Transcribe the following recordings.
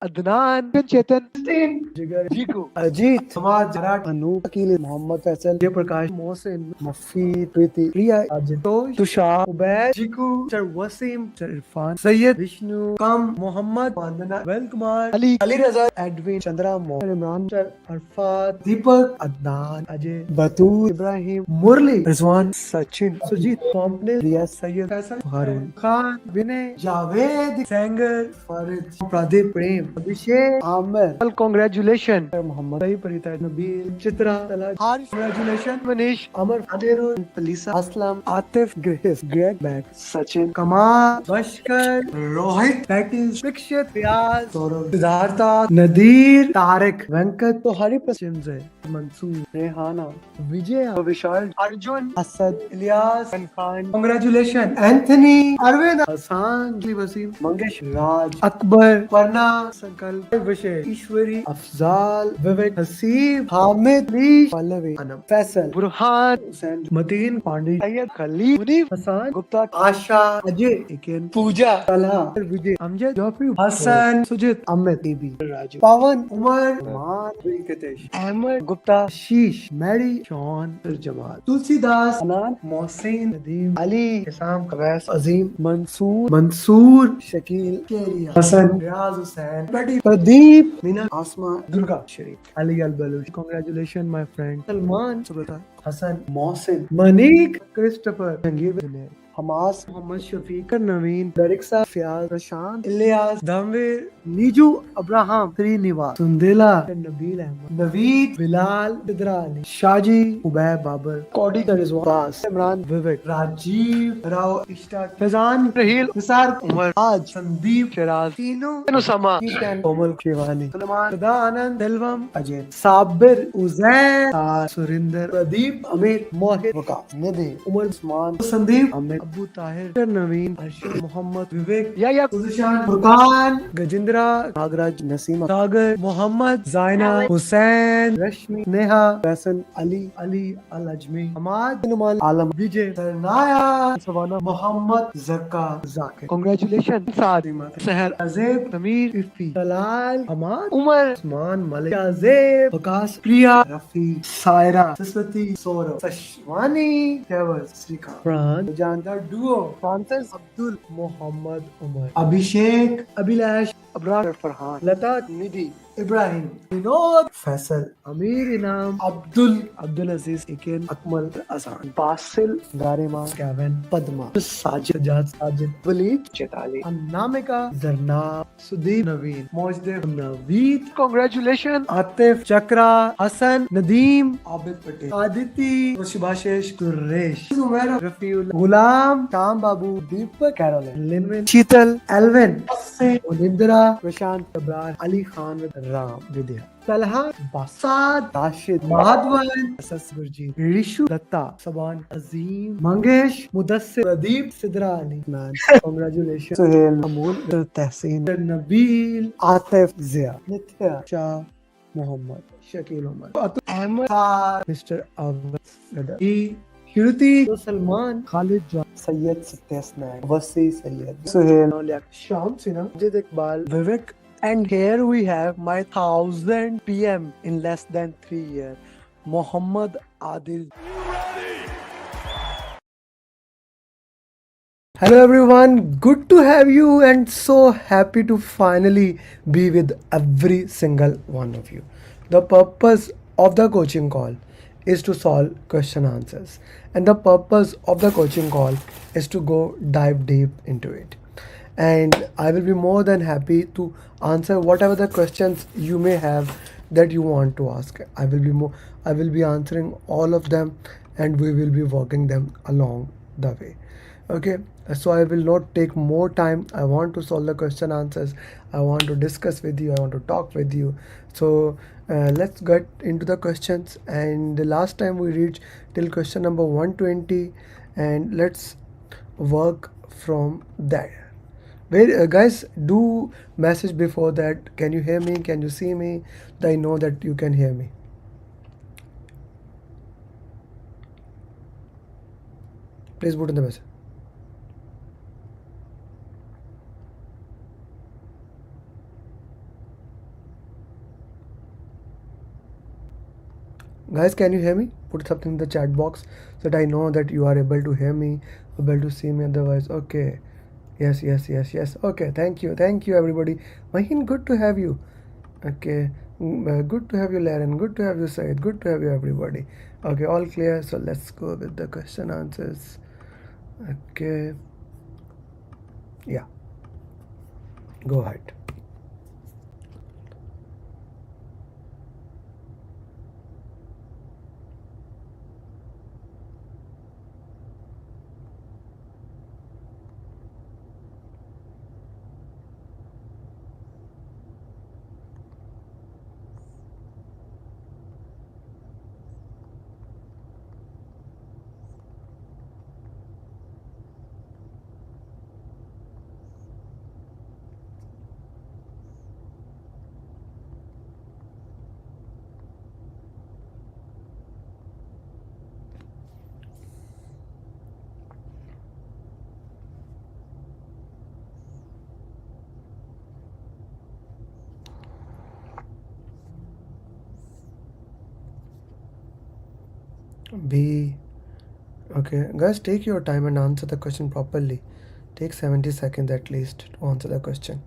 अदनान, चेतन, जिगर, जीकू, अजीत, समाज, जराट, अनूप, अकील, मोहम्मद फैसल, जयप्रकाश, मोहसिन, मफी, प्रीति, प्रिया, आजितोष, Tushar, Ubaid, जीकू, sir Wasim, sir Irfan, Syed, Vishnu, कम, मोहम्मद, वंदना, well Kumar, Ali, Ali रजा, Edwin, Chandra, Mohan, Imran, sir Arfat, दीपक, अदनान, अजय, बतूर, इब्राहिम, मुरली, Rizwan, Sachin, Sujit, complex, रिया, सैयद, फैसल, हारून खान, विनय, जावेद, सेंगर, फारिद, प्रदीप, प्रेम, अभिषेक, Aamir, congratulation, Mohammad, सही, परिता, नबील, चित्रा, तलाश, हारिस, कांग्रेचुलेशन, मनीष, अमर, अदेरो, पलीसा, असलम, आतिफ, ग्रेस, ग्रेग, बैक, सचिन, कमाल, बशकर, रोहित, पैटिस, दीक्षित, रियाज, सौरभ, सिद्धार्था, नदीर, तारिक, वेंकट, तो हरी पसंद है, मंसूर, रेहाना, विजय, विशाल, अर्जुन, असद, इलियास, खान, कांग्रेचुलेशन, एंथनी, अरविंद, हसान, वसीम, मंगेश, राज, अकबर, परना, संकल्प, विषय, ईश्वरी, अफजाल, विवेक, हसीब, हामिद, लीश, पल्लवी, अनम, फैसल, बुरहान, हुसैन, मतीन, पांडे, सैयद, खलील, मुनीफ, हसान, गुप्ता, आशा, अजय, इकेन, पूजा, तलहा, विजय, अमजद, जॉफी, हसन, सुजित, अमित, बीबी, राजू, पवन, उमर, मान, वेंकटेश, अहमद, गुप्ता, शीश, मैरी, शॉन, जमाल, तुलसीदास, अनान, मोहसिन, नदीम, अली, हिसाम, कवैस, अजीम, मंसूर, शकील, केरिया, Hasan, Riyaz Hussain, Pradeep, Meena, Asma, Durga, Sharif, Ali al Baloch, congratulation my friend, Salman, सुबता, हसन, मोहसिन, मनीक, क्रिस्टोफर, जंगीर, हमास, मोहम्मद शफीक, नवीन, दरिक्सा, फियाज, प्रशांत, इलियास, धमवीर, नीजू, अब्राहम, श्रीनिवास, सुंदेला, नबील अहमद, नवीद, बिलाल, बिदरा अली, शाजी, उबैद, बाबर, कौडी, रिजवान, इमरान, विवेक, राजीव, राव, इश्ताक, फैजान, रहील, निसार, उमर, आज, संदीप, शराज, तीनों, उसामा, कोमल, शिवानी, सलमान, सदा, आनंद, दिलवम, अजय, साबिर, उजैर, सुरिंदर, प्रदीप, अमीर, मोहित, वकास, निधि, उमर, उस्मान, संदीप, अमित, अबू ताहिर, नवीन, अर्शद, मोहम्मद, विवेक, या सुशान, फुरकान, गजेंद्रा, नागराज, नसीमा, सागर, मोहम्मद, जायना, हुसैन, रश्मि, नेहा, फैसल, अली, अली, अल अजमी, हमाद, नुमान, आलम, विजय, सरनाया, सवाना, मोहम्मद, जक्का, जाकिर, कांग्रेचुलेशन, सादिमा, सहर, अजेब, समीर, इफ्ती, तलाल, हमाद, उमर, उस्मान, मलिक, अजेब, वकास, प्रिया, रफी, सायरा, सरस्वती, सौरभ, सशवानी, फैवज, श्रीकांत, फ्रांस, जानदार डुओ, फ्रांसिस, अब्दुल, मोहम्मद, उमर, अभिषेक, अभिलाष, अबरार, फरहान, लता, निधि, इब्राहिम, विनोद, फैसल, अमीर, इनाम, अब्दुल अजीज, इकेन, अकमल, अजान, बासिल, गारिमा, कैवन, पद्मा, साजिद, साजिद, वलीद, चेताली, अनामिका, जरनाब, सुदीप, नवीन, मोजदेव, नवीद, कांग्रेचुलेशन, आतिफ, चक्रा, हसन, नदीम, आबिद पटेल, आदिति, सुभाषेश, सुरेश, उमर, रफीउल, गुलाम, शाम बाबू, दीपक, कैरोलिन, लिनविन, शीतल, एल्विन, इंदिरा, प्रशांत, अब्रार, अली खान, राम, विद्या, तलहा, बासाद, राशिद, माधवन, असस, गुरजीत, ऋषु, दत्ता, सबान, अजीम, मंगेश, मुदस्सिर, प्रदीप, सिद्रा अली, मैन, कांग्रेचुलेशन, सुहेल, अमूल, तहसीन, नबील, आतिफ, जिया, नित्या, शाह, मोहम्मद, शकील उमर, अहमद, मिस्टर अवध, श्रुति, सलमान, खालिद, सैयद, सत्यस्नैन, वसी, सैयद, सुहेल, शाम सिन्हा, जिद इकबाल, विवेक. And here we have my 1000 PM in less than 3 years, Muhammad Adil. Hello everyone, good to have you and so happy to finally be with every single one of you. The purpose of the coaching call is to solve question answers, and the purpose of the coaching call is to go dive deep into it. And I will be more than happy to answer whatever the questions you may have that you want to ask. I will be answering all of them, and we will be working them along the way. Okay, so I will not take more time. I want to solve the question answers. I want to discuss with you. I want to talk with you. So let's get into the questions. And the last time we reached till question number 120, and let's work from there. Wait, guys, do message before that. Can you hear me? Can you see me? I know that you can hear me. Please put in the message. Guys, can you hear me? Put something in the chat box so that I know that you are able to hear me, able to see me. Otherwise, okay. Yes, yes, yes, yes. Okay, thank you, everybody. Mahin, good to have you. Okay, good to have you, Laren. Good to have you, Said. Good to have you, everybody. Okay, all clear. So let's go with the question answers. Okay, yeah, go ahead. B. Okay, guys, take your time and answer the question properly. Take 70 seconds at least to answer the question.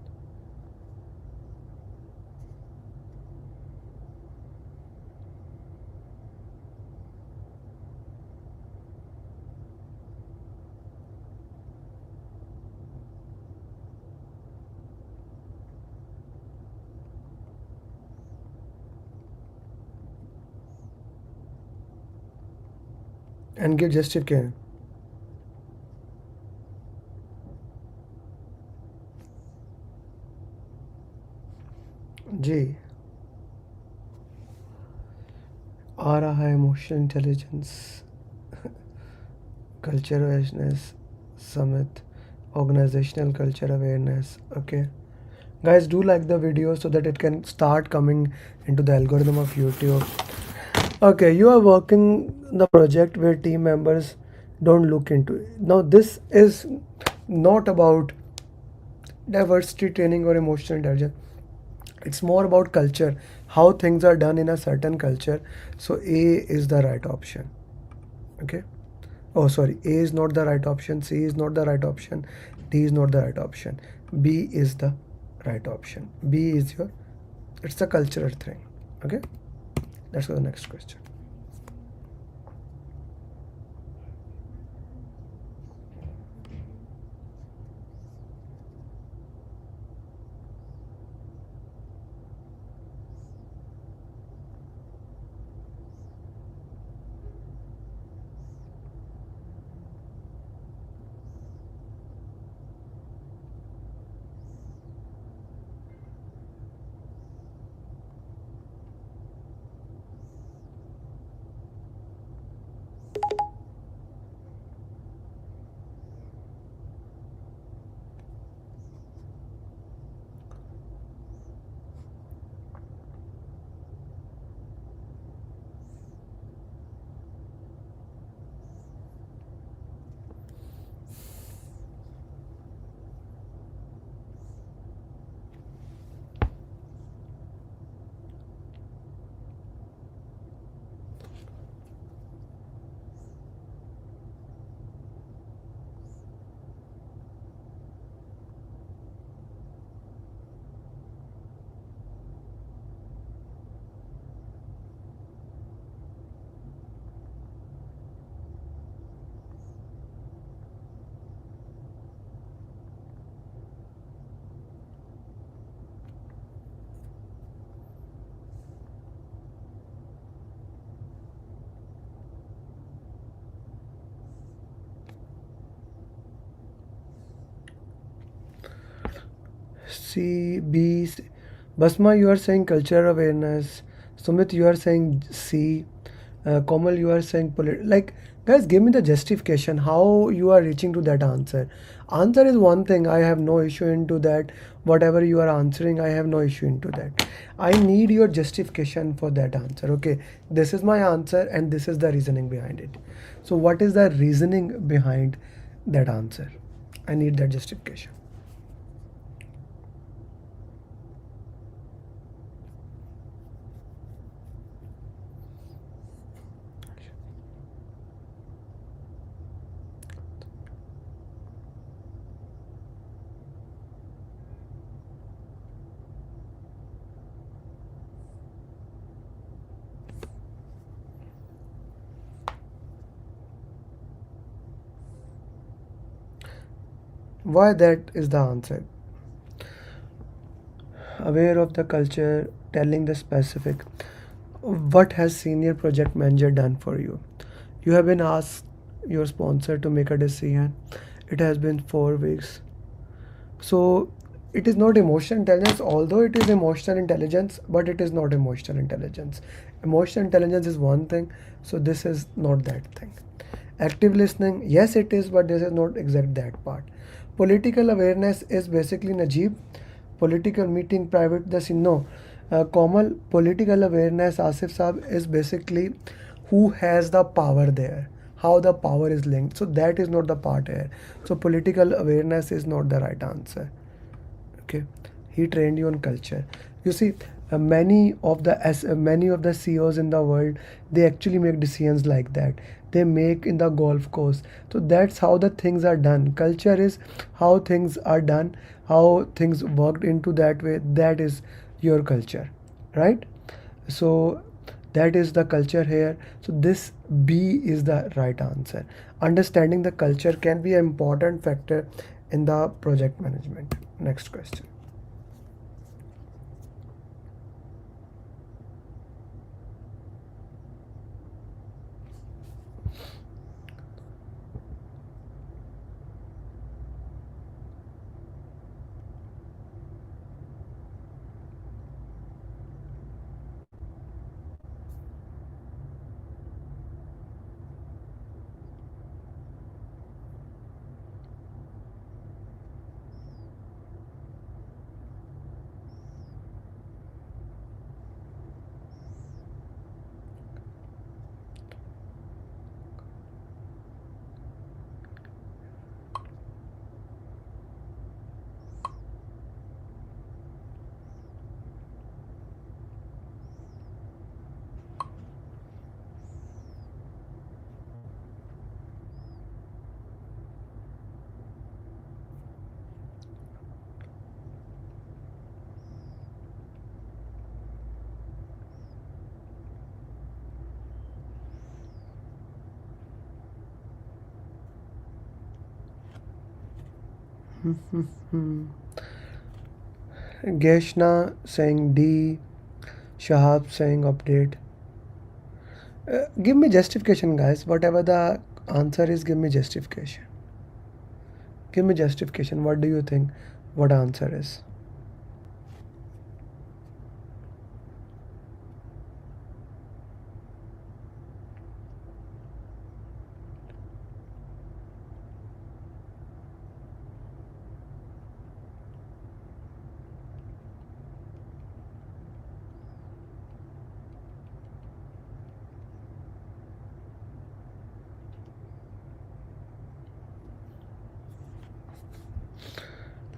And give justification. G. आ रहा है emotional intelligence, culture awareness, summit, organizational culture awareness. Okay, guys, do like the video so that it can start coming into the algorithm of YouTube. Okay, you are working the project where team members don't look into it. Now this is not about diversity training or emotional intelligence. It's more about culture, how things are done in a certain culture. So A is the right option. Okay, oh sorry, A is not the right option, C is not the right option, D is not the right option, B is the right option. B is your, it's a cultural thing. Okay, let's go to the next question. C, B, C. Basma, you are saying cultural awareness. Sumit, you are saying C. Komal, you are saying like, guys, give me the justification how you are reaching to that answer. Answer is one thing, I have no issue into that. Whatever you are answering, I have no issue into that. I need your justification for that answer. Okay, this is my answer and this is the reasoning behind it. So what is the reasoning behind that answer? I need that justification. Why that is the answer. Aware of the culture, telling the specific. What has senior project manager done for you? You have been asked your sponsor to make a decision. It has been 4 weeks. So it is not emotional intelligence, although it is emotional intelligence, but it is not emotional intelligence. Emotional intelligence is one thing, so this is not that thing. Active listening, yes, it is, but this is not exact that part. Political awareness is basically Najib. Political meeting, private, the no. Komal, political awareness, Asif Saab, is basically who has the power there, how the power is linked. So that is not the part here. So political awareness is not the right answer. Okay, he trained you on culture. You see, many of the CEOs in the world, they actually make decisions like that. They make in the golf course. So that's how the things are done. Culture is how things are done, how things worked into that way. That is your culture, right? So that is the culture here. So this B is the right answer. Understanding the culture can be an important factor in the project management. Next question. Geshna saying D, Shahab saying update. Give me justification, guys. Whatever the answer is, give me justification. Give me justification. What do you think? What answer is?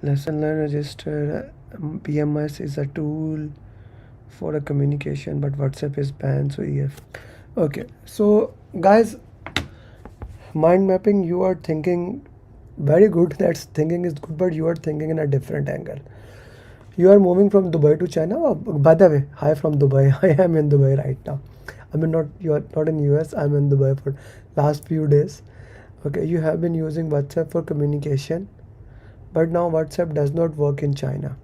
Lesson learned register. PMS is a tool for a communication, but WhatsApp is banned. So EF. Okay. So guys, mind mapping. You are thinking very good. That's thinking is good, but you are thinking in a different angle. You are moving from Dubai to China. Oh, by the way, hi from Dubai. I am in Dubai right now. I mean, not you are not in US. I'm in Dubai for last few days. Okay, you have been using WhatsApp for communication, but now WhatsApp does not work in China.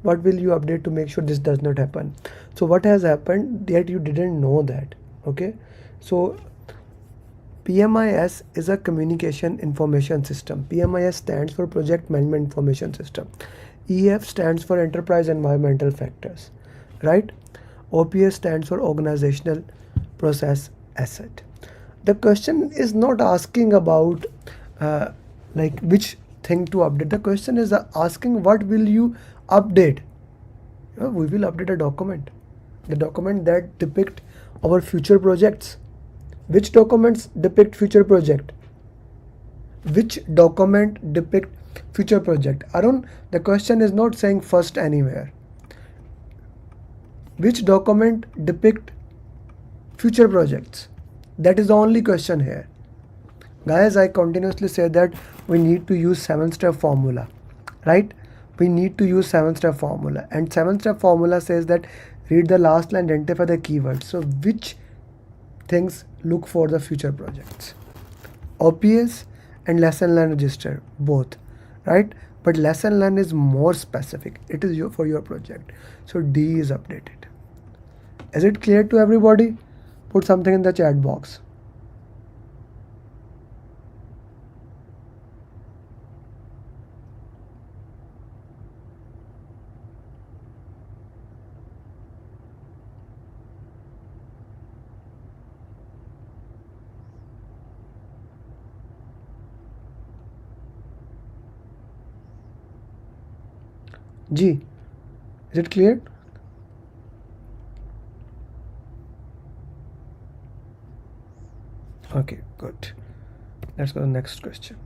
What will you update to make sure this does not happen? So what has happened that you didn't know that? Okay, so PMIS is a communication information system. PMIS stands for Project Management Information System. EF stands for Enterprise Environmental Factors, right? OPS stands for Organizational Process Asset. The question is not asking about like which thing to update. The question is asking what will you update. We will update a document, the document that depict our future projects. Which documents depict future project? Which document depict future project? Arun, the question is not saying first anywhere. Which document depict future projects? That is the only question here. Guys, I continuously say that we need to use 7-step formula, right? We need to use 7-step formula, and 7-step formula says that read the last line, identify the keywords. So which things look for the future projects? OPS and lesson learned register, both. right? But lesson learned is more specific. It is for your project. So D is updated. Is it clear to everybody? Put something in the chat box. G, is it clear? Okay, good. Let's go to the next question.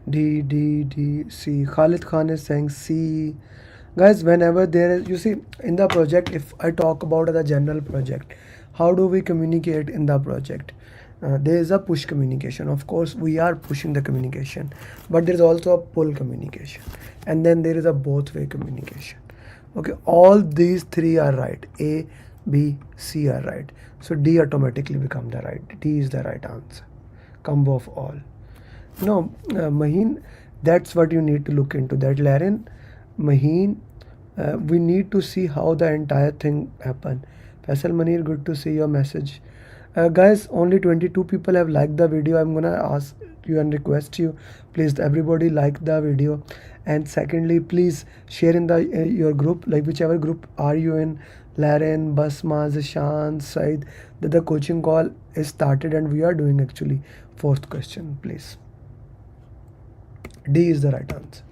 D, C. Khalid Khan is saying C. Guys, whenever there is, you see, in the project, if I talk about the general project, how do we communicate in the project? There is a push communication. Of course, we are pushing the communication, but there is also a pull communication, and then there is a both way communication. Okay, all these three are right. A, B, C are right. So D automatically become the right. D is the right answer. Combo of all. No, Maheen, that's what you need to look into. That Laren, Maheen, we need to see how the entire thing happened. Faisal Manir, good to see your message. Guys, only 22 people have liked the video. I'm gonna ask you and request you, please everybody like the video, and secondly, please share in the your group, like whichever group are you in, Laren, Basma, Zishan, Said, that the coaching call is started and we are doing actually. Fourth question, please. D is the right answer.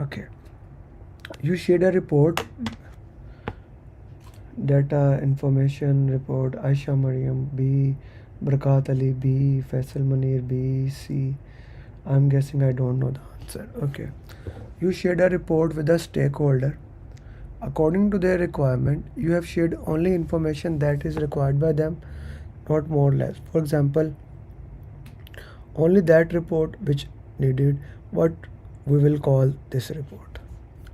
Okay, you shared a report, data information report, Aisha Mariam B, Barakat Ali B, Faisal Munir B, C. I'm guessing I don't know the answer. Okay, you shared a report with a stakeholder. According to their requirement, you have shared only information that is required by them, not more or less. For example, only that report which needed what we will call this report.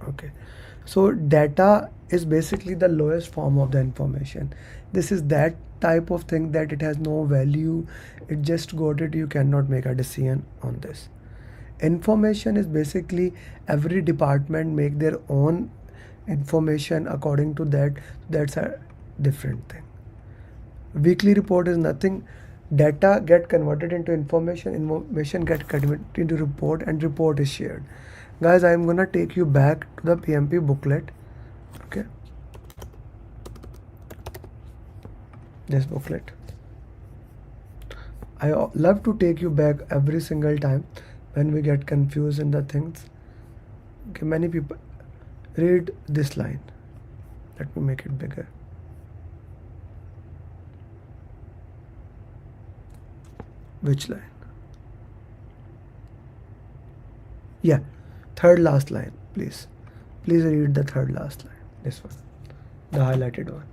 Okay, so data is basically the lowest form of the information. This is that type of thing that it has no value, it just got it, you cannot make a decision on this. Information is basically every department make their own information according to that. That's a different thing. Weekly report is nothing. Data get converted into information get converted into report, and report is shared. Guys, I'm gonna take you back to the PMP booklet. Okay, this booklet, I love to take you back every single time when we get confused in the things. Okay, many people read this line. Let me make it bigger. Which line? Yeah, third last line, please. Please read the third last line. This one, the highlighted one.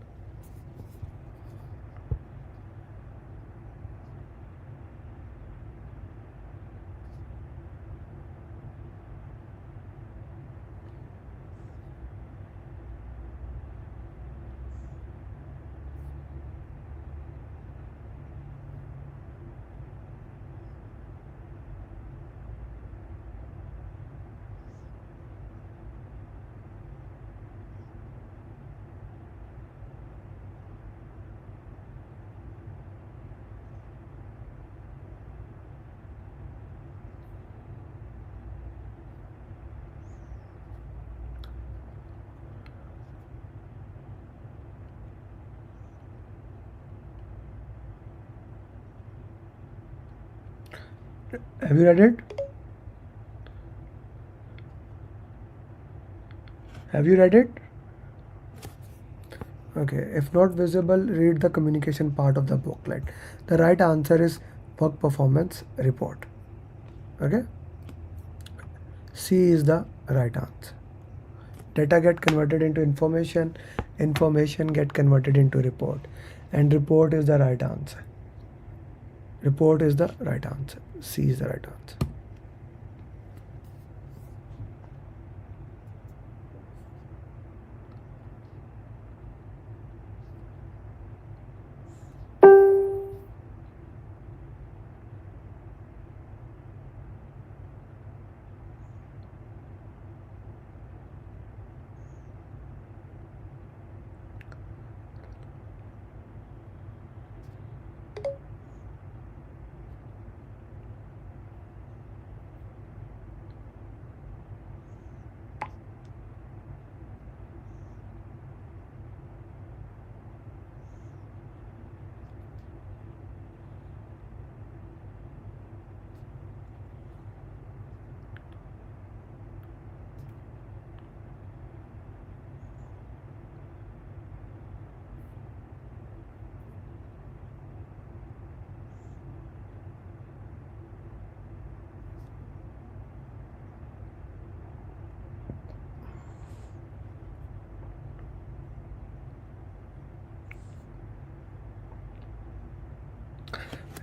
Have you read it? Have you read it? Okay, if not visible, read the communication part of the booklet. The right answer is work performance report. Okay, C is the right answer. Data get converted into information, information get converted into report, and report is the right answer. Report is the right answer. C is the right answer.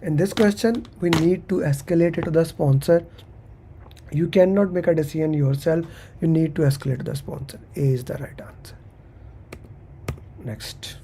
In this question, we need to escalate it to the sponsor. You cannot make a decision yourself. You need to escalate to the sponsor. A is the right answer. Next.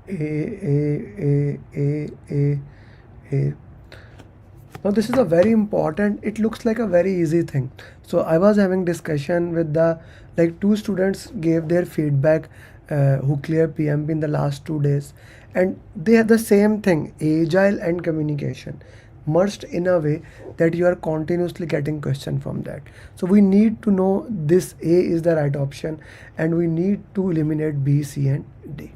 A. Now this is a very important, it looks like a very easy thing. So I was having discussion with the, like, two students gave their feedback who cleared PMP in the last 2 days, and they have the same thing, agile and communication merged in a way that you are continuously getting question from that. So we need to know this A is the right option, and we need to eliminate B, C and D.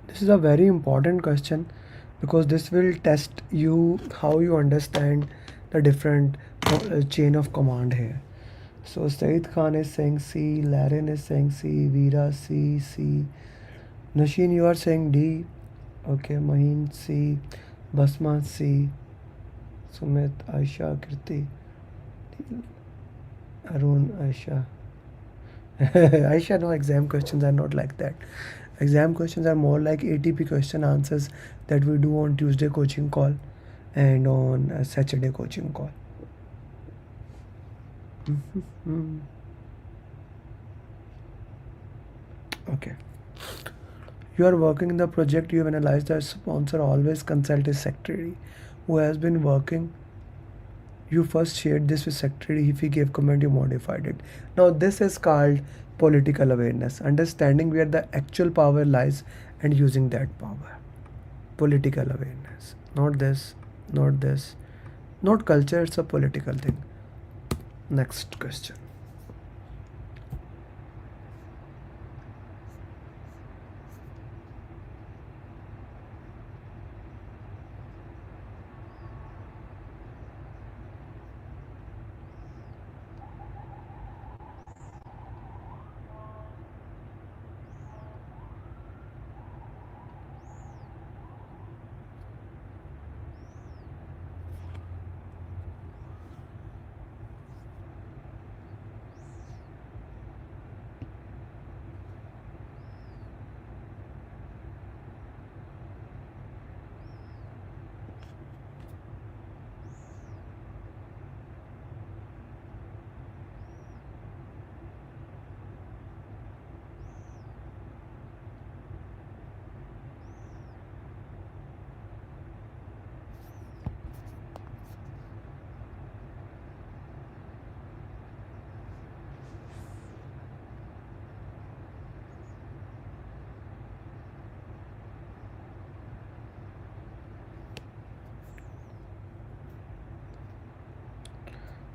This is a very important question because this will test you how you understand the different chain of command here. So Said Khan is saying C, Laren is saying C, Veera C, C. Nasheen, you are saying D. Okay, Maheen C, Basma C, Sumit, Aisha, Kirti, Arun, Aisha. Aisha, no, exam questions are not like that. Exam questions are more like ATP question answers that we do on Tuesday coaching call and on Saturday coaching call. Okay. You are working in the project, you have analyzed the sponsor, always consult his secretary who has been working. You first shared this with secretary, if he gave comment you modified it. Now this is called political awareness, understanding where the actual power lies and using that power. Political awareness, not this, not this, not culture, it's a political thing. Next question.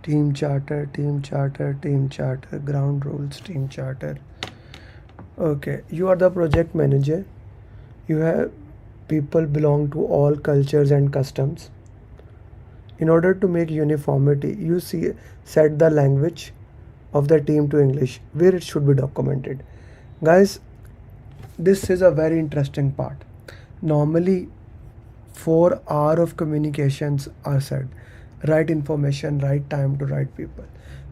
Team charter, team charter, team charter, ground rules, team charter. Okay, you are the project manager. You have people belong to all cultures and customs. In order to make uniformity, you set the language of the team to English, where it should be documented. Guys, this is a very interesting part. Normally, 4 hours of communications are said. Right information, right time to right people.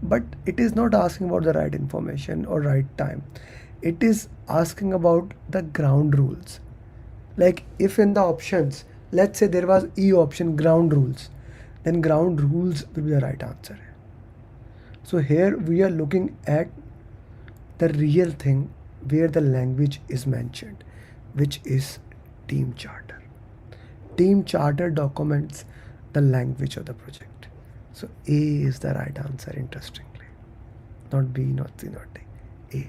But it is not asking about the right information or right time. It is asking about the ground rules. Like if in the options, let's say there was E option, ground rules, then ground rules will be the right answer. So here we are looking at the real thing where the language is mentioned, which is team charter. Team charter documents the language of the project. So A is the right answer, interestingly. Not B, not C, not D. A.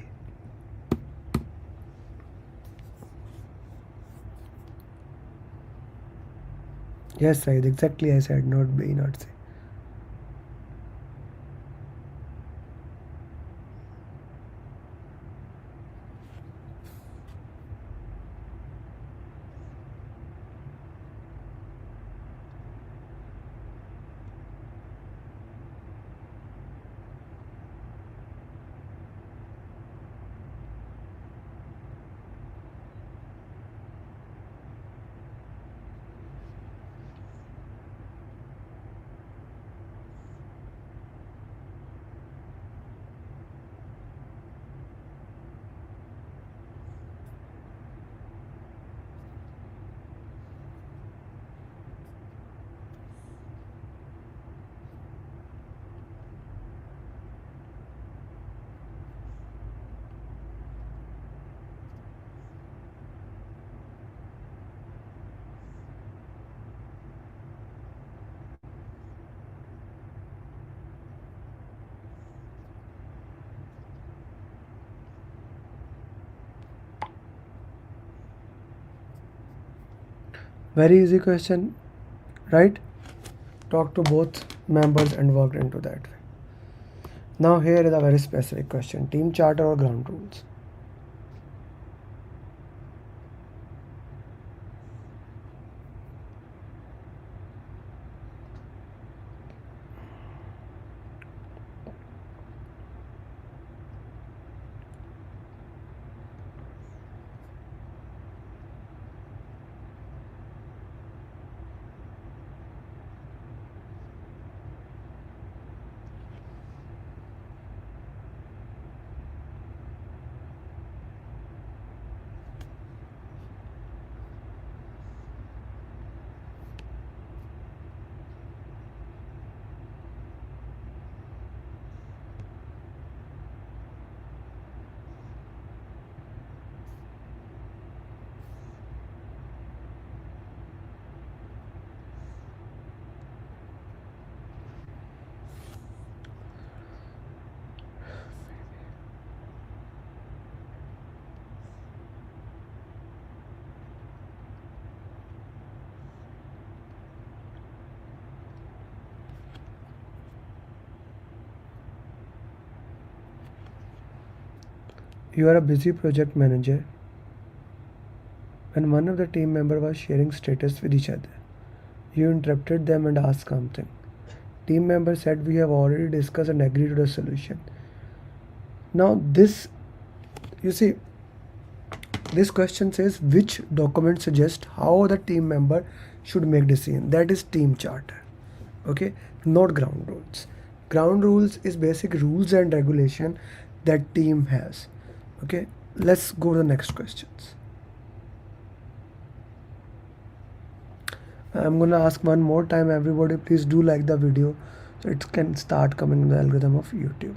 Yes, right, exactly I said, not B, not C. Very easy question, right? Talk to both members and worked into that way. Now here is a very specific question. Team charter or ground rules? You are a busy project manager when one of the team members was sharing status with each other. You interrupted them and asked something. Team member said we have already discussed and agreed to the solution. Now this, you see, this question says which document suggests how the team member should make decision. That is team charter. Okay, not ground rules. Ground rules is basic rules and regulation that team has. Okay, let's go to the next questions. I'm gonna ask one more time, everybody please do like the video so it can start coming in the algorithm of YouTube.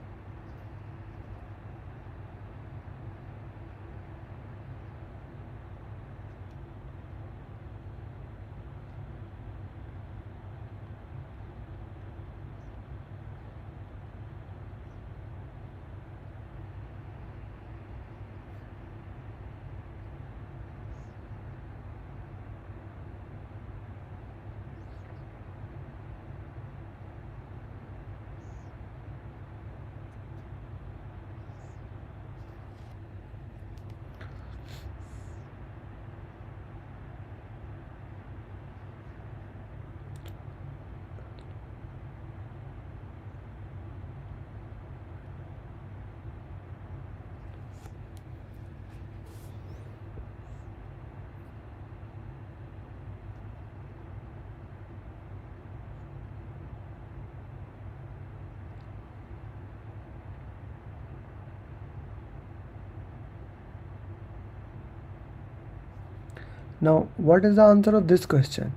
Now, what is the answer of this question?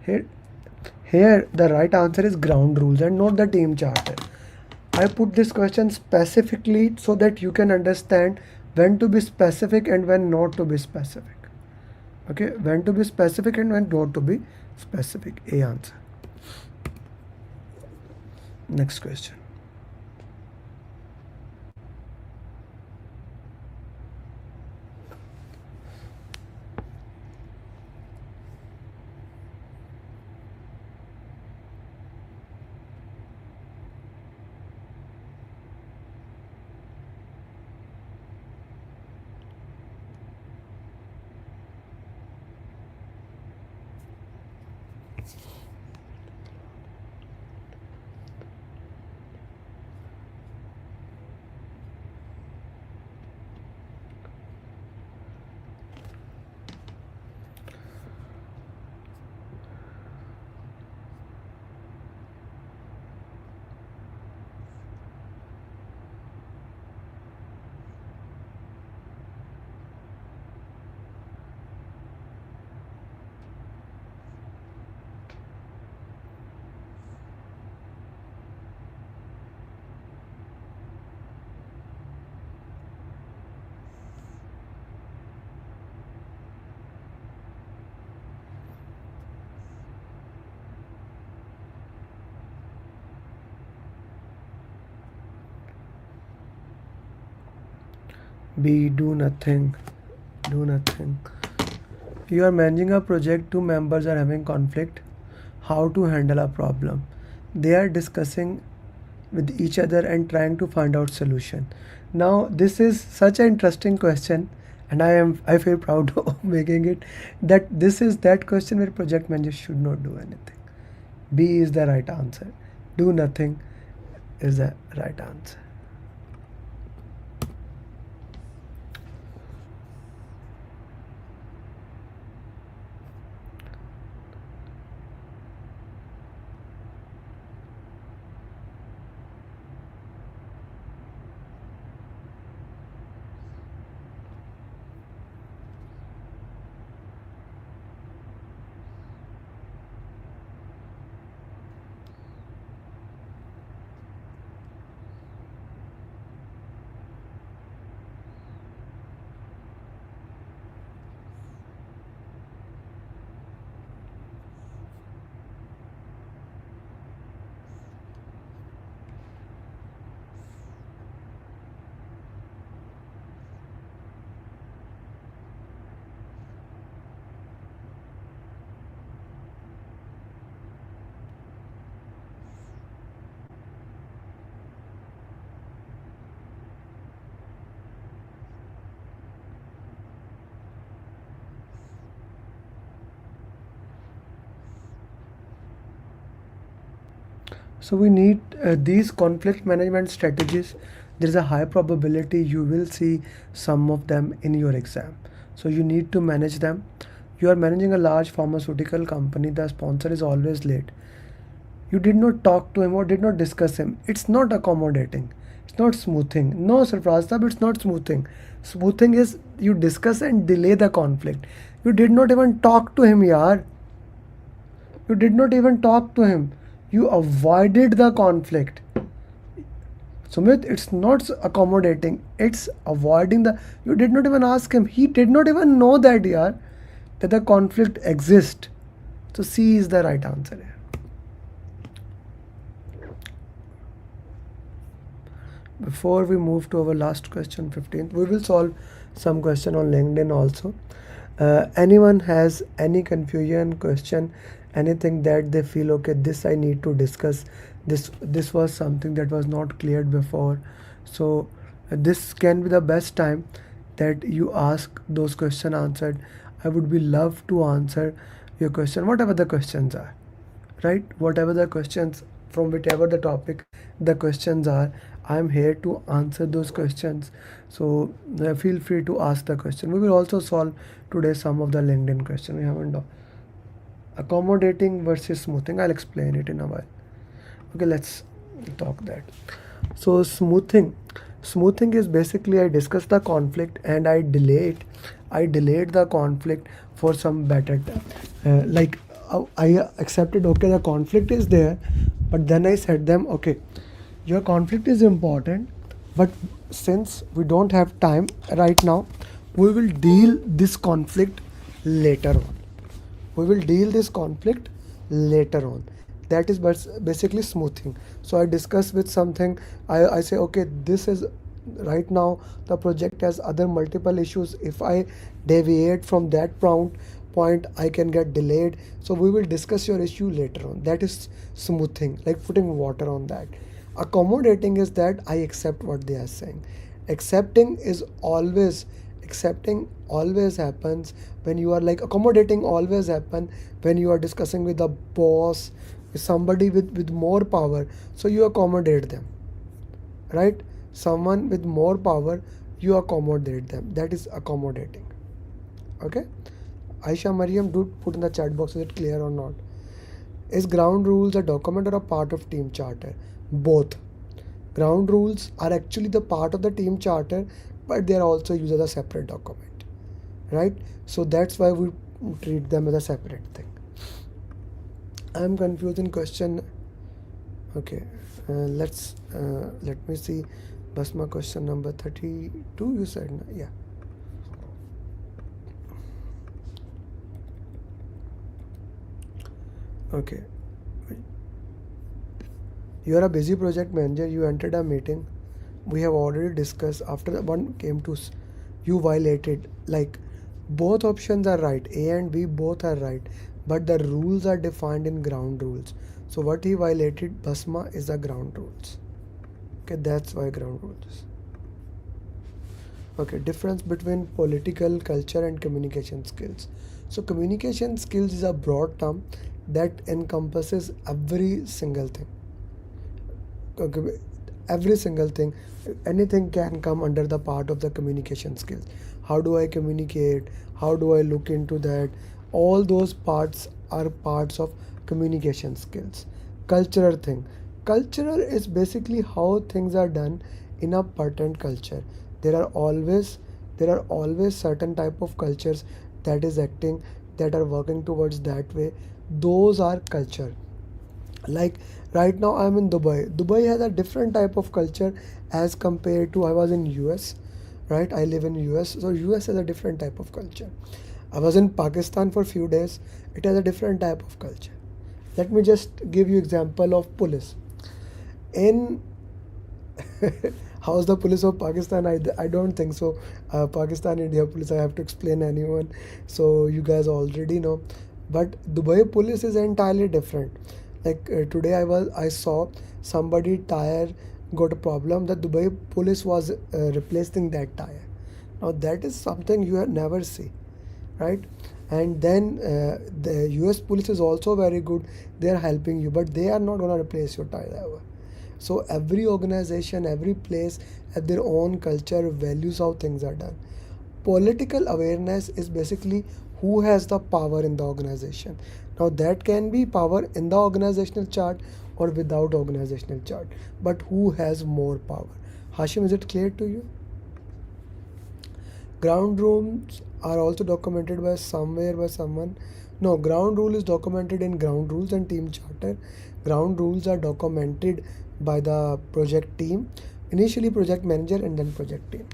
Here the right answer is ground rules and not the team charter. I put this question specifically so that you can understand when to be specific and when not to be specific. Okay, when to be specific and when not to be specific. A answer. Next question. B, do nothing. Do nothing. You are managing a project, two members are having conflict. How to handle a problem? They are discussing with each other and trying to find out solution. Now this is such an interesting question and I feel proud of making it, that this is that question where project manager should not do anything. B is the right answer. Do nothing is the right answer. So we need these conflict management strategies. There is a high probability you will see some of them in your exam. So you need to manage them. You are managing a large pharmaceutical company. The sponsor is always late. You did not talk to him or did not discuss him. It's not accommodating. It's not smoothing. No, Sarfraz Sahab, it's not smoothing. Smoothing is you discuss and delay the conflict. You did not even talk to him, yaar. You did not even talk to him. You avoided the conflict. Sumit, it's not accommodating. It's avoiding the. You did not even ask him. He did not even know that, yaar, that the conflict exists. So C is the right answer here. Before we move to our last question, 15th, we will solve some question on LinkedIn also. Anyone has any confusion, question, anything that they feel, okay, this I need to discuss, this was something that was not cleared before, so this can be the best time that you ask those questions answered. I would be love to answer your question, whatever the questions are, right? Whatever the questions, from whatever the topic the questions are, I'm here to answer those questions. So feel free to ask the question. We will also solve today some of the LinkedIn question we haven't done. Accommodating versus smoothing, I'll explain it in a while. Okay, let's talk that. So smoothing is basically I discuss the conflict and I delay it. I delayed the conflict for some better time. I accepted, okay, the conflict is there, but then I said them, okay, your conflict is important, but since we don't have time right now, we will deal this conflict later on. We will deal this conflict later on. That is basically smoothing. So I discuss with something. I say, okay, this is right now the project has other multiple issues. If I deviate from that point, I can get delayed. So we will discuss your issue later on. That is smoothing, like putting water on that. Accommodating is that I accept what they are saying. Accepting is always accepting always happens when you are like accommodating always happen when you are discussing with a boss, with somebody with more power. So you accommodate them, right? Someone with more power, you accommodate them. That is accommodating. Okay. Aisha Mariam, do put in the chat box, is it clear or not? Is ground rules a document or a part of team charter? Both. Ground rules are actually the part of the team charter, but they are also used as a separate document, right? So that's why we treat them as a separate thing. I'm confused in question. Okay, let me see. Basma, question number 32, you said, yeah. Okay. You are a busy project manager, you entered a meeting. We have already discussed, after the one came to you violated, like both options are right, A and B both are right, but the rules are defined in ground rules. So what he violated, Basma, is the ground rules. Okay, that's why ground rules. Okay, difference between political culture and communication skills. So communication skills is a broad term that encompasses every single thing. Okay, every single thing, anything can come under the part of the communication skills. How do I communicate? How do I look into that? All those parts are parts of communication skills. Cultural thing, cultural is basically how things are done in a patterned culture. There are always there are always certain type of cultures that is acting, that are working towards that way. Those are culture. Like right now I'm in Dubai has a different type of culture as compared to I was in US, right? I live in US, so US has a different type of culture. I was in Pakistan for few days, it has a different type of culture. Let me just give you example of police in how's the police of Pakistan. I don't think so. Pakistan India police, I have to explain anyone, so you guys already know. But Dubai police is entirely different. Like today I saw somebody tire got a problem, the Dubai police was replacing that tire. Now that is something you have never see, right? And then the US police is also very good, they are helping you, but they are not going to replace your tire ever. So every organization, every place have their own culture, values, how things are done. Political awareness is basically who has the power in the organization. Now that can be power in the organizational chart or without organizational chart, but who has more power? Hashim, is it clear to you? Ground rules are also documented by somewhere by someone. No, ground rule is documented in ground rules and team charter. Ground rules are documented by the project team, initially project manager and then project team.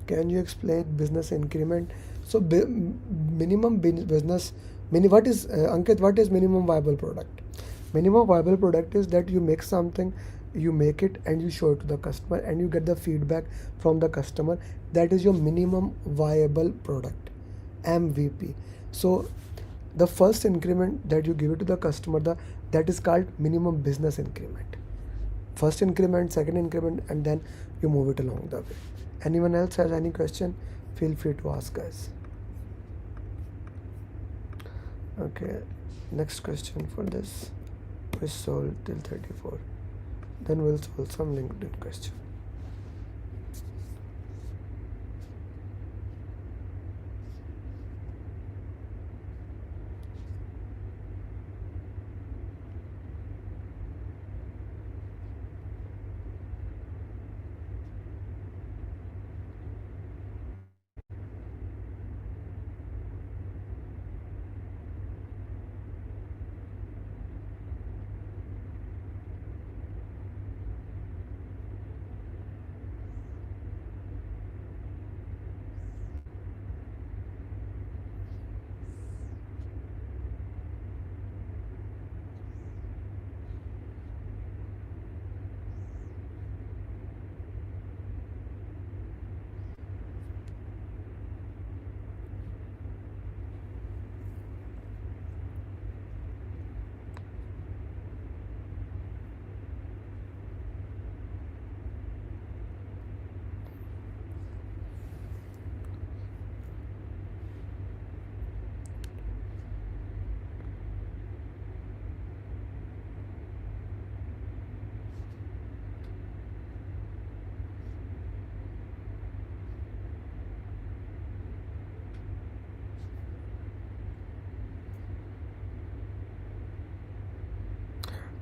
Can you explain business increment? So minimum business what is Ankit, what is minimum viable product? Minimum viable product is that you make something, you make it and you show it to the customer and you get the feedback from the customer. That is your minimum viable product, MVP. So the first increment that you give it to the customer, that is called minimum business increment. First increment, second increment, and then you move it along the way. Anyone else has any question? Feel free to ask, guys. Okay, next question for this. We solved till 34. Then we'll solve some LinkedIn question.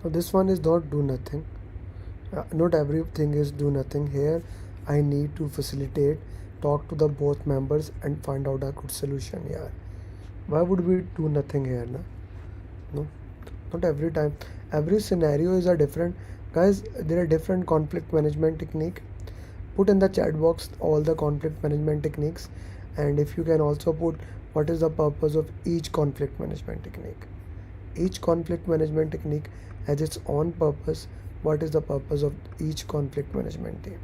So this one is not do nothing. Not everything is do nothing here. I need to facilitate, talk to the both members and find out a good solution. Yeah. Why would we do nothing here? Na? No, not every time. Every scenario is a different. Guys, there are different conflict management technique. Put in the chat box all the conflict management techniques, and if you can also put what is the purpose of each conflict management technique. Each conflict management technique has its own purpose. What is the purpose of each conflict management team?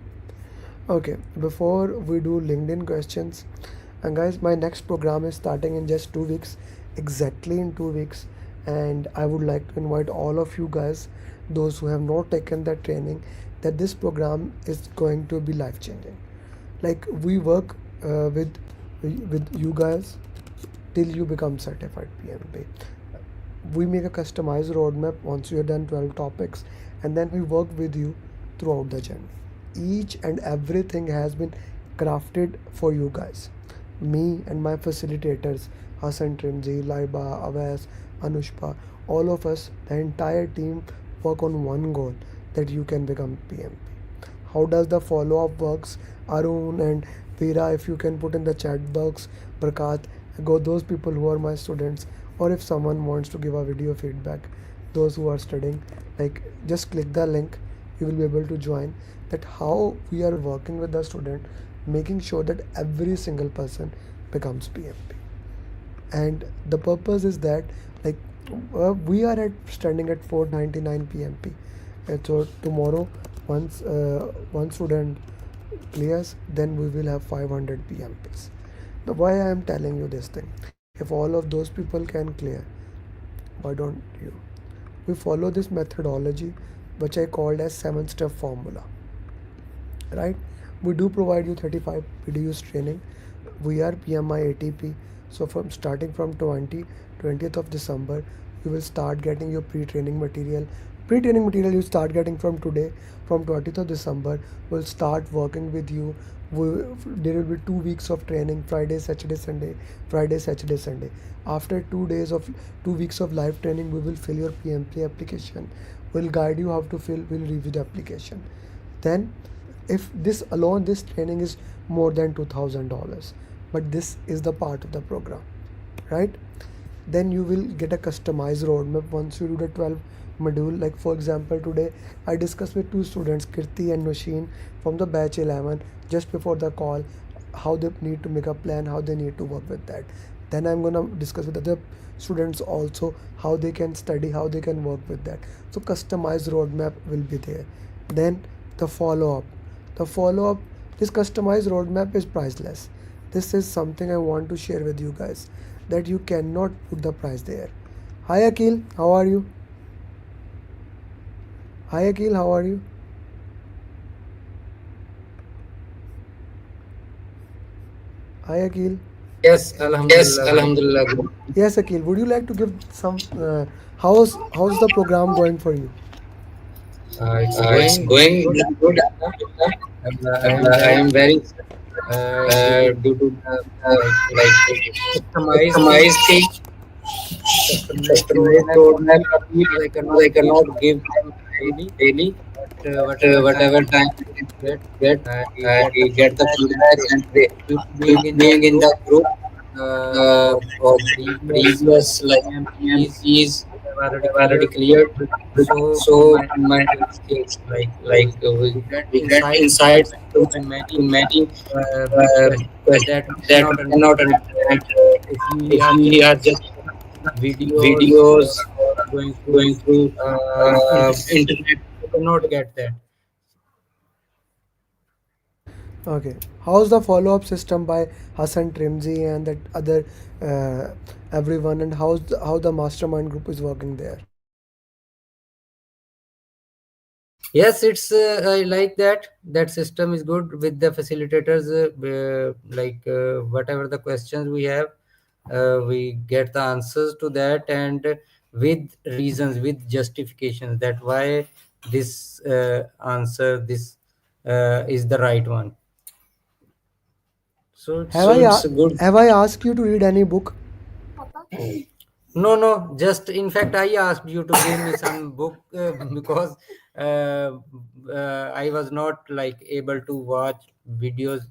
Okay, before we do LinkedIn questions, and guys, my next program is starting in just 2 weeks, exactly in 2 weeks, and I would like to invite all of you guys, those who have not taken that training, that this program is going to be life changing. Like we work with you guys till you become certified PMP. We make a customized roadmap once you're done 12 topics, and then we work with you throughout the journey. Each and everything has been crafted for you guys. Me and my facilitators, Hassan, Trimji, Laiba, Avas, Anushpa, all of us, the entire team, work on one goal, that you can become PMP. How does the follow up works? Arun and Veera, if you can put in the chat box, Prakat, go those people who are my students, or if someone wants to give a video feedback, those who are studying, like just click the link, you will be able to join. That how we are working with the student, making sure that every single person becomes PMP. And the purpose is that, like, we are at standing at 499 PMP. So tomorrow, once one student clears, then we will have 500 PMPs. Now, why I am telling you this thing? If all of those people can clear, why don't you? We follow this methodology, which I called as 7-step formula, right? We do provide you 35 videos training. We are PMI ATP, so from starting from 20th of December, you will start getting your pre-training material. Pre-training material you start getting from today. From 20th of December, we'll start working with you. There will be 2 weeks of training: Friday, Saturday, Sunday. Friday, Saturday, Sunday. After 2 weeks of live training, we will fill your PMP application. We'll guide you how to fill. We'll review the application. Then, if this alone, this training is more than $2,000, but this is the part of the program, right? Then you will get a customized roadmap once you do the 12 module. Like for example, today I discussed with two students, Kirti and Noshin, from the batch 11, just before the call, how they need to make a plan, how they need to work with that. Then I'm gonna discuss with other students also, how they can study, how they can work with that. So customized roadmap will be there. Then the follow up. The follow up, this customized roadmap is priceless. This is something I want to share with you guys, that you cannot put the price there. Hi Akil, how are you? Hi Akil, how are you? Hi Akil. Yes, Yes, Alhamdulillah. Good. Alhamdulillah. Yes, Akil. Would you like to give some? How's the program going for you? It's It's going good. going good. Alhamdulillah. I am I very am very due to due to like like customized thing, customized thing, customized customized roadmap for roadmap me because I because cannot I give cannot them give daily, daily, but but whatever time whatever time I get, get, I I get the get the feedback, and feedback, and due to due being to in being that in group the group of of previous previous like PMPs PMPs, have already have already cleared. cleared. So So my my skills we get we get insights insights to to many many questions that we questions that cannot we cannot understand understand if we if are just we are just videos videos going through going through internet. internet. We cannot get that. Okay. How's the follow-up system by Hassan Trimji and that other uh, everyone, and how the mastermind group is working there? Yes, it's I like that. That system is good with the facilitators. Whatever the questions we have, we get the answers to that, and with reasons, with justifications that why this answer, this is the right one. So it's Have good. I asked you to read any book? No, no. Just in fact, I asked you to give me some book because uh, I was not like able to watch videos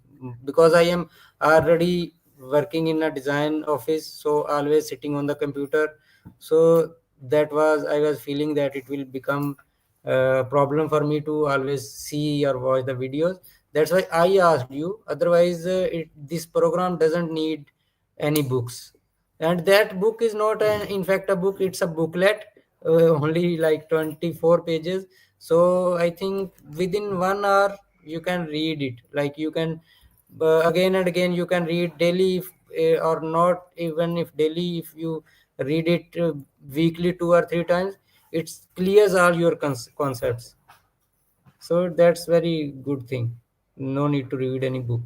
because I am already working in a design office, so always sitting on the computer. So that was I was feeling that it will become a problem for me to always see or watch the videos. That's why I asked you. Otherwise, this program doesn't need any books, and that book is not in fact a book, it's a booklet, only like 24 pages. So I think within 1 hour you can read it, like you can again and again you can read daily if, or not even if daily, if you read it weekly 2 or 3 times, it clears all your concepts. So that's very good thing, no need to read any book.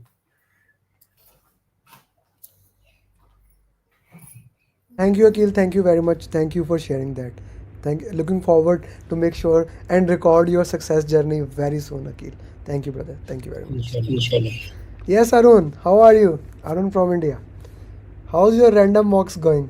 Thank you, Akil. Thank you very much. Thank you for sharing that. Looking forward to make sure and record your success journey very soon, Akil. Thank you, brother. Thank you very much. Inshallah. Inshallah. Yes, Arun. How are you? Arun from India. How's your random mocks going?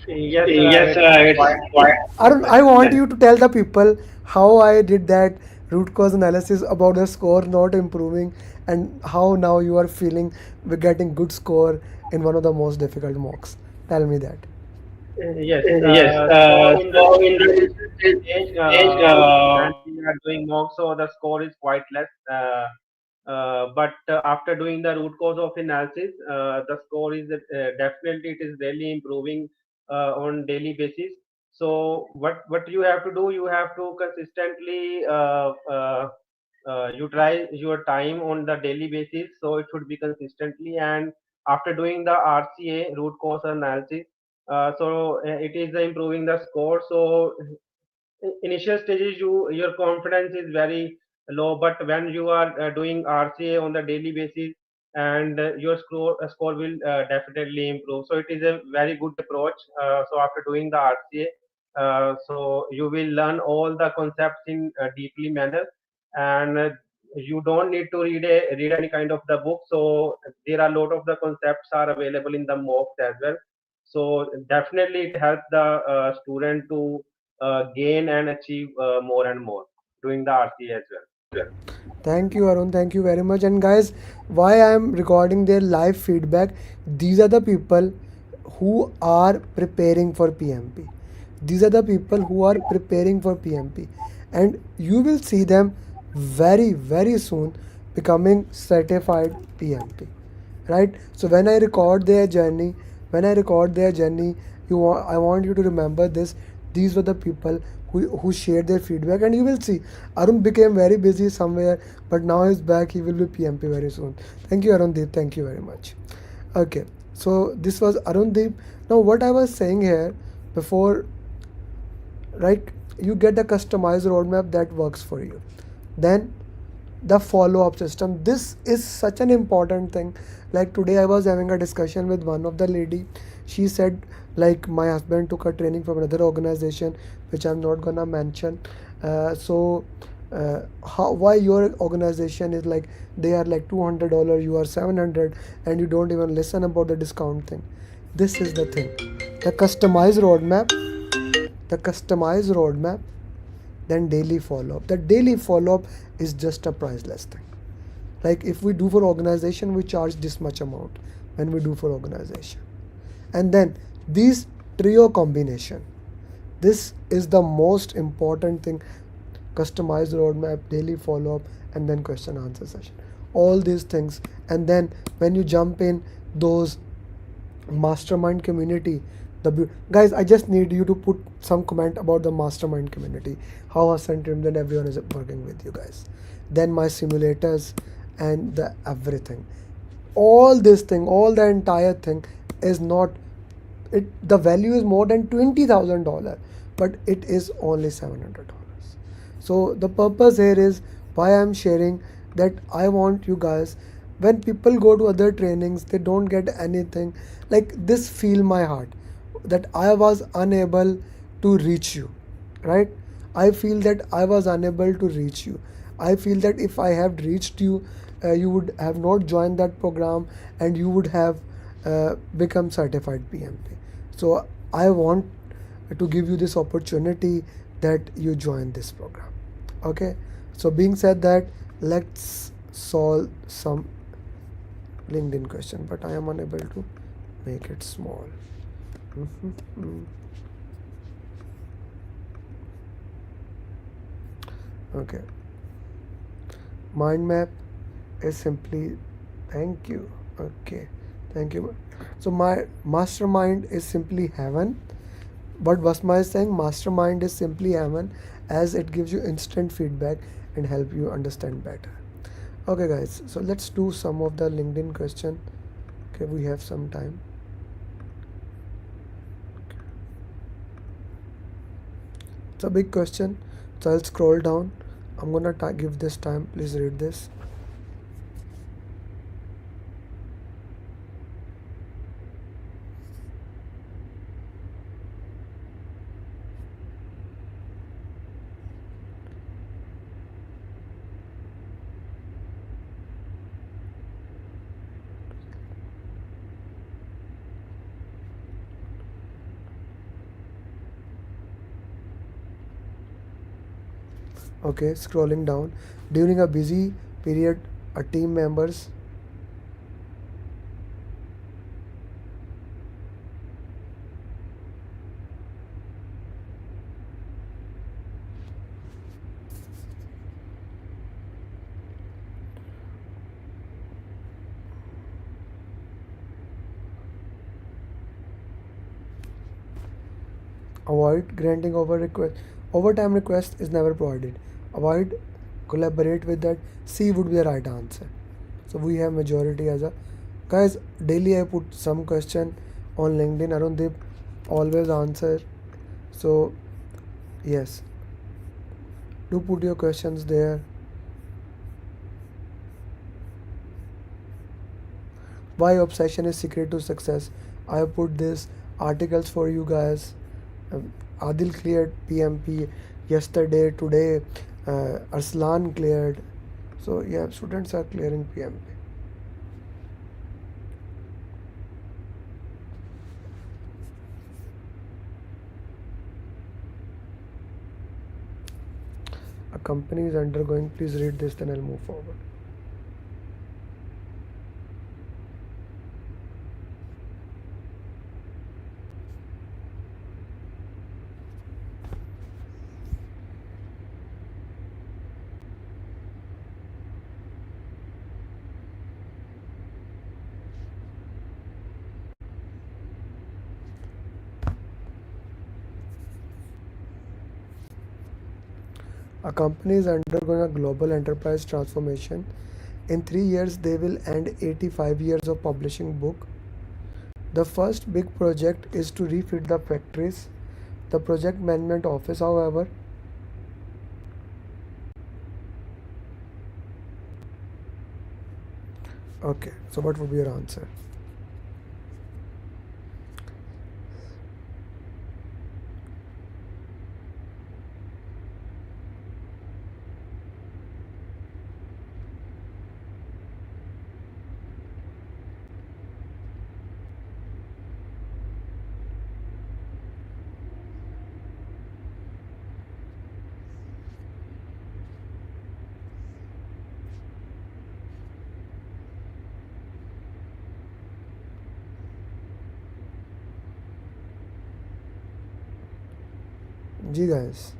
Yes, Yes, it's it's quite quite. Arun, I want well. you to tell the people how I did that root cause analysis about the score not improving, and how now you are feeling we're getting good score in one of the most difficult mocks. Tell me that. Yes, Yes. so in the So in initial the stage, stage, when we are doing mock, so the score is quite less. But after doing the root cause of analysis, the score is definitely, it is really improving on daily basis. So what you have to do, you have to consistently utilize your time on the daily basis. So it should be consistently, and after doing the RCA, root cause analysis, it is improving the score. So initial stages, your confidence is very low, but when you are doing RCA on the daily basis, and your score will definitely improve. So it is a very good approach. So after doing the RCA, so you will learn all the concepts in a deeply manner, and you don't need to read any kind of the book. So there are a lot of the concepts are available in the mocks as well. So definitely it helps the student to gain and achieve more and more doing the RC as well. Thank you, Arun. Thank you very much. And guys, why I am recording their live feedback? These are the people who are preparing for PMP. These are the people who are preparing for PMP, and you will see them very, very soon becoming certified PMP. Right? So when I record their journey, I want you to remember this. These were the people who shared their feedback, and you will see Arun became very busy somewhere, but now he's back. He will be PMP very soon. Thank you, Arun Deep. Thank you very much. Okay, so this was Arun Deep. Now, what I was saying here before, right? You get a customized roadmap that works for you. Then the follow-up system, this is such an important thing. Like today I was having a discussion with one of the lady. She said, like, my husband took a training from another organization which I'm not gonna mention. How, why your organization is like, they are like $200, you are 700, and you don't even listen about the discount thing. This is the thing, the customized roadmap, the customized roadmap then daily follow-up. The daily follow-up is just a priceless thing. Like if we do for organization, we charge this much amount when we do for organization. And then these trio combination, this is the most important thing. Customized roadmap, daily follow-up, and then question answer session, all these things. And then when you jump in those mastermind community, guys, I just need you to put some comment about the mastermind community, how Hassan Trimmed and everyone is working with you guys, then my simulators and the everything, all this thing, all the entire thing is not, it, the value is more than $20,000, but it is only $700. So the purpose here is why I'm sharing that I want you guys, when people go to other trainings, they don't get anything like this, feel my heart that I was unable to reach you, right? I feel that I was unable to reach you. I feel that if I have reached you, you would have not joined that program, and you would have become certified PMP. So I want to give you this opportunity that you join this program. Okay, so being said that, let's solve some LinkedIn question, but I am unable to make it small. Okay, mind map is simply, thank you. Okay, thank you. So my mastermind is simply heaven. But Basma is saying mastermind is simply heaven, as it gives you instant feedback and help you understand better. Okay guys, so let's do some of the LinkedIn question. Okay, we have some time. It's a big question, so I'll scroll down. I'm gonna give this time. Please read this. Okay, scrolling down. During a busy period, a team members avoid granting overtime request is never provided. Avoid, collaborate with that. C would be the right answer. So we have majority as a, guys, daily I put some question on LinkedIn. Arundip always answer. So yes, do put your questions there. Why obsession is secret to success? I have put this articles for you guys. Adil cleared PMP yesterday. Today Arslan cleared. So yeah, students are clearing PMP. A company is undergoing, please read this, then I'll move forward. A company is undergoing a global enterprise transformation. In 3 years, they will end 85 years of publishing book. The first big project is to refit the factories. The project management office, however, okay, so what would be your answer? Gee guys,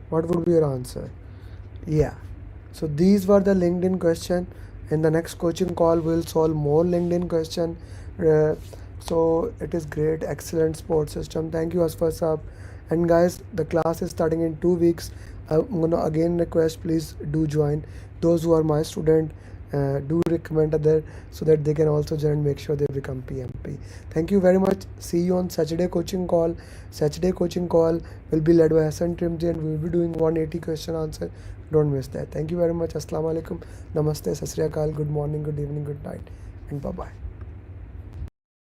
what would be your answer? Yeah, so these were the LinkedIn question. In the next coaching call we'll solve more LinkedIn question. So it is great, excellent support system. Thank you Asfar Saab. And guys, the class is starting in 2 weeks. I'm gonna again request, please do join. Those who are my student, do recommend other so that they can also join, make sure they become PMP. Thank you very much. See you on Saturday coaching call. Saturday coaching call will be led by Hassan Trimji and we will be doing 180 question answer. Don't miss that. Thank you very much. Assalamu alaikum. Namaste, Sat Sri Akal. Good morning, good evening, good night, and bye bye.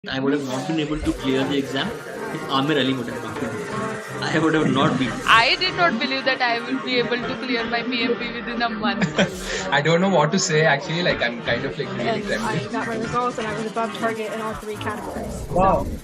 I would have not been able to clear the exam. if Amir Ali would have come to me, I would have not been. I did not believe that I will be able to clear my PMP within a month. I don't know what to say actually. Like I'm kind of like really And I trembling. got my results and I was above target in all 3 categories. Wow. So